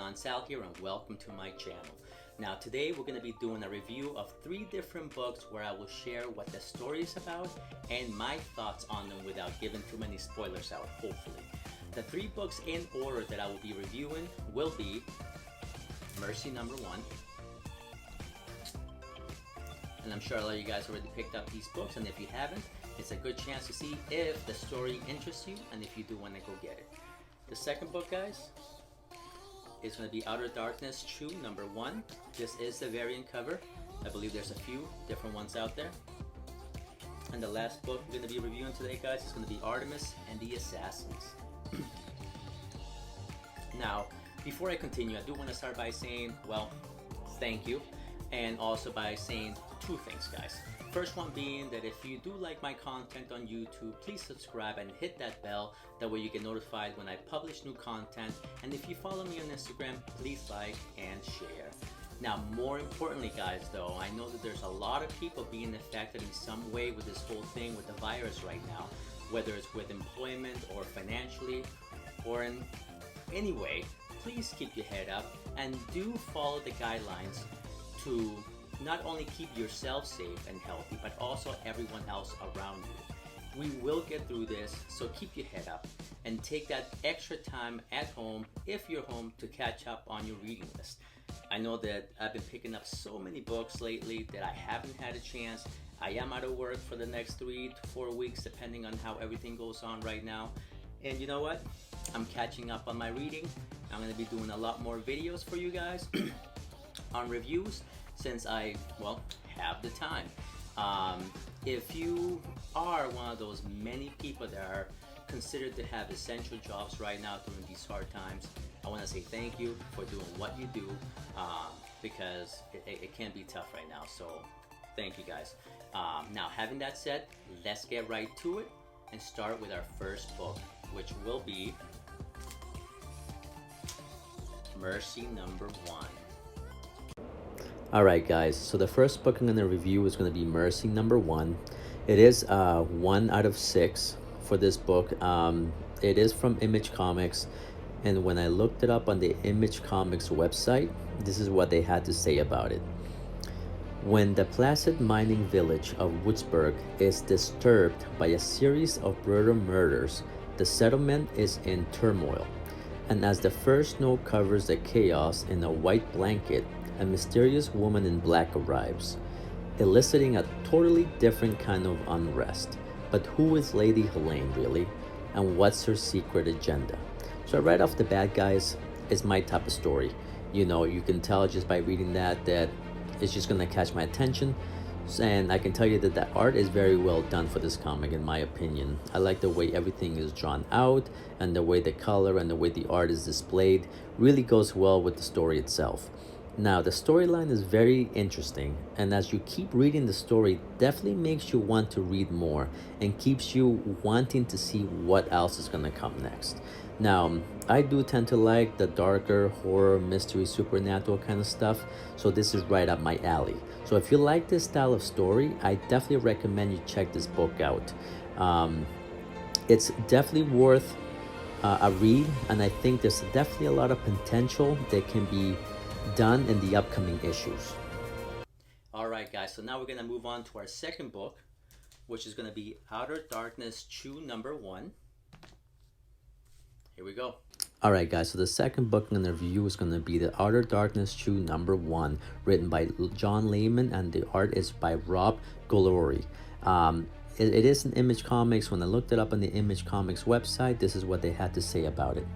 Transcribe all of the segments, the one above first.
ComicbookSal here, and welcome to my channel. Now today we're going to be doing a review of 3 different books where I will share what the story is about and my thoughts on them without giving too many spoilers out, hopefully. The 3 books in order that I will be reviewing will be Mercy number 1. And I'm sure a lot of you guys already picked up these books, and if you haven't, it's a good chance to see if the story interests you and if you do want to go get it. The second book, guys, is going to be Outer Darkness Chew number 1. This is the variant cover. I believe there's a few different ones out there. And the last book we're going to be reviewing today, guys, is going to be Artemis and the Assassins. Now, before I continue, I do want to start by saying, well, thank you, and also by saying 2 things, guys. First one being that if you do like my content on YouTube, please subscribe and hit that bell. That way you get notified when I publish new content. And if you follow me on Instagram, please like and share. Now, more importantly, guys, though, I know that there's a lot of people being affected in some way with this whole thing with the virus right now, whether it's with employment or financially or in any way. Please keep your head up and do follow the guidelines to not only keep yourself safe and healthy, but also everyone else around you. We will get through this, so keep your head up and take that extra time at home, if you're home, to catch up on your reading list. I know that I've been picking up so many books lately that I haven't had a chance. I am out of work for the next 3 to 4 weeks, depending on how everything goes on right now. And you know what? I'm catching up on my reading. I'm going to be doing a lot more videos for you guys on reviews, since I, well, have the time. If you are one of those many people that are considered to have essential jobs right now during these hard times, I want to say thank you for doing what you do, because it can be tough right now, so thank you, guys. Now, having that said, let's get right to it and start with our first book, which will be Mercy number 1. Alright, guys, so the first book I'm going to review is going to be Mercy number 1. It is 1 out of 6 for this book. It is from Image Comics, and when I looked it up on the Image Comics website, this is what they had to say about it. When the placid mining village of Woodsburg is disturbed by a series of brutal murders, the settlement is in turmoil. And as the first snow covers the chaos in a white blanket, a mysterious woman in black arrives, eliciting a totally different kind of unrest. But who is Lady Helene, really? And what's her secret agenda? So right off the bat, guys, it's my type of story. You know, you can tell just by reading that it's just gonna catch my attention. And I can tell you that the art is very well done for this comic, in my opinion. I like the way everything is drawn out, and the way the color and the way the art is displayed really goes well with the story itself. Now, the storyline is very interesting, and as you keep reading the story, it definitely makes you want to read more and keeps you wanting to see what else is going to come next. Now, I do tend to like the darker horror, mystery, supernatural kind of stuff, so this is right up my alley. So if you like this style of story, I definitely recommend you check this book out. It's definitely worth a read, and I think there's definitely a lot of potential that can be done in the upcoming issues. Alright, guys, so now we're going to move on to our second book, which is going to be Outer Darkness Chew number 1. Here we go. Alright, guys, so the second book I'm going to review is going to be the Outer Darkness Chew number 1, written by John Layman, and the art is by Rob Guillory. It is an Image Comics. When I looked it up on the Image Comics website, this is what they had to say about it.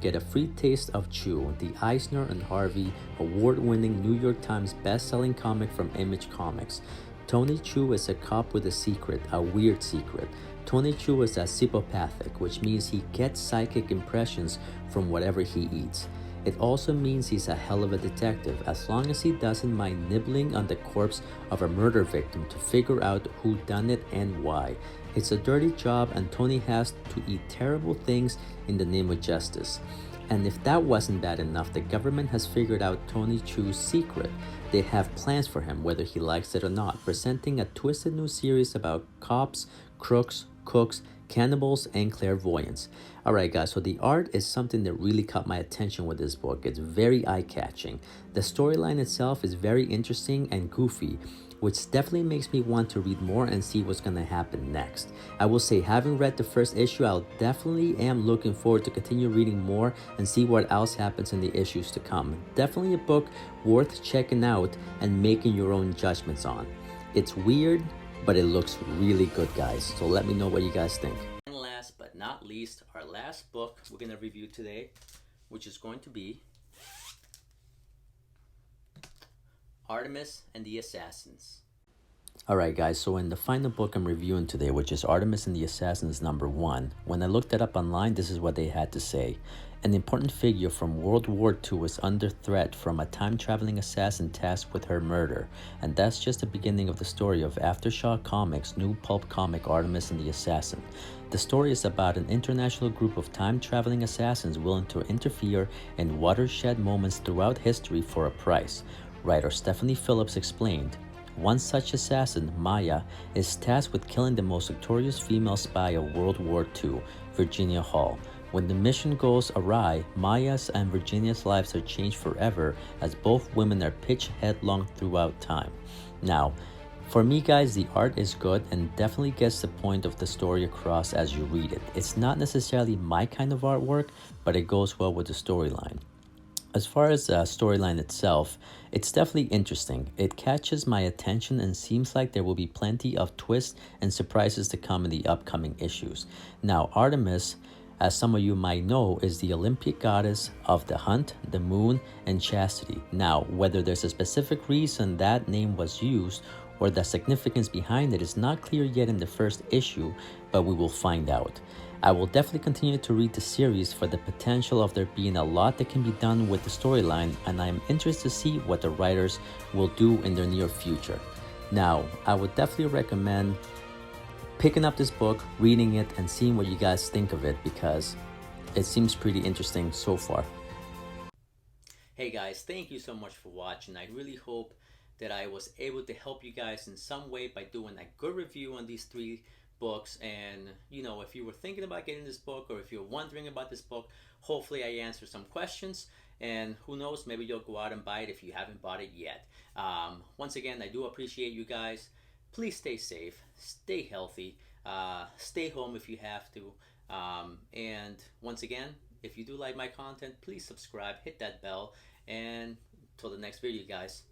Get a free taste of Chew, the Eisner and Harvey award-winning New York Times best-selling comic from Image Comics. Tony Chew is a cop with a secret, a weird secret. Tony Chew is psychopathic, which means he gets psychic impressions from whatever he eats. It also means he's a hell of a detective, as long as he doesn't mind nibbling on the corpse of a murder victim to figure out who done it and why. It's a dirty job, and Tony has to eat terrible things in the name of justice. And if that wasn't bad enough, the government has figured out Tony Chew's secret. They have plans for him, whether he likes it or not, presenting a twisted new series about cops, crooks, cooks, cannibals, and clairvoyants. Alright guys, so the art is something that really caught my attention with this book. It's very eye-catching. The storyline itself is very interesting and goofy, which definitely makes me want to read more and see what's going to happen next. I will say, having read the first issue, I definitely am looking forward to continue reading more and see what else happens in the issues to come. Definitely a book worth checking out and making your own judgments on. It's weird, but it looks really good, guys. So let me know what you guys think. And last but not least, our last book we're going to review today, which is going to be Artemis and the Assassins. Alright guys, so in the final book I'm reviewing today, which is Artemis and the Assassins #1, when I looked it up online, this is what they had to say. An important figure from World War II is under threat from a time-traveling assassin tasked with her murder. And that's just the beginning of the story of Aftershock Comics' new pulp comic Artemis and the Assassin. The story is about an international group of time-traveling assassins willing to interfere in watershed moments throughout history for a price. Writer Stephanie Phillips explained, "One such assassin, Maya, is tasked with killing the most notorious female spy of World War II, Virginia Hall. When the mission goes awry, Maya's and Virginia's lives are changed forever as both women are pitched headlong throughout time." Now, for me guys, the art is good and definitely gets the point of the story across as you read it. It's not necessarily my kind of artwork, but it goes well with the storyline. As far as the storyline itself, it's definitely interesting. It catches my attention and seems like there will be plenty of twists and surprises to come in the upcoming issues. Now, Artemis, as some of you might know, is the Olympic goddess of the hunt, the moon, and chastity. Now, whether there's a specific reason that name was used or the significance behind it is not clear yet in the first issue, but we will find out. I will definitely continue to read the series for the potential of there being a lot that can be done with the storyline, and I am interested to see what the writers will do in the near future. Now, I would definitely recommend picking up this book, reading it, and seeing what you guys think of it, because it seems pretty interesting so far. Hey guys, thank you so much for watching. I really hope that I was able to help you guys in some way by doing a good review on these 3 books. And you know, if you were thinking about getting this book, or if you're wondering about this book, hopefully I answered some questions, and who knows, maybe you'll go out and buy it if you haven't bought it yet. Once again, I do appreciate you guys. Please stay safe, stay healthy, stay home if you have to, and once again, if you do like my content, please subscribe, hit that bell, and till the next video guys,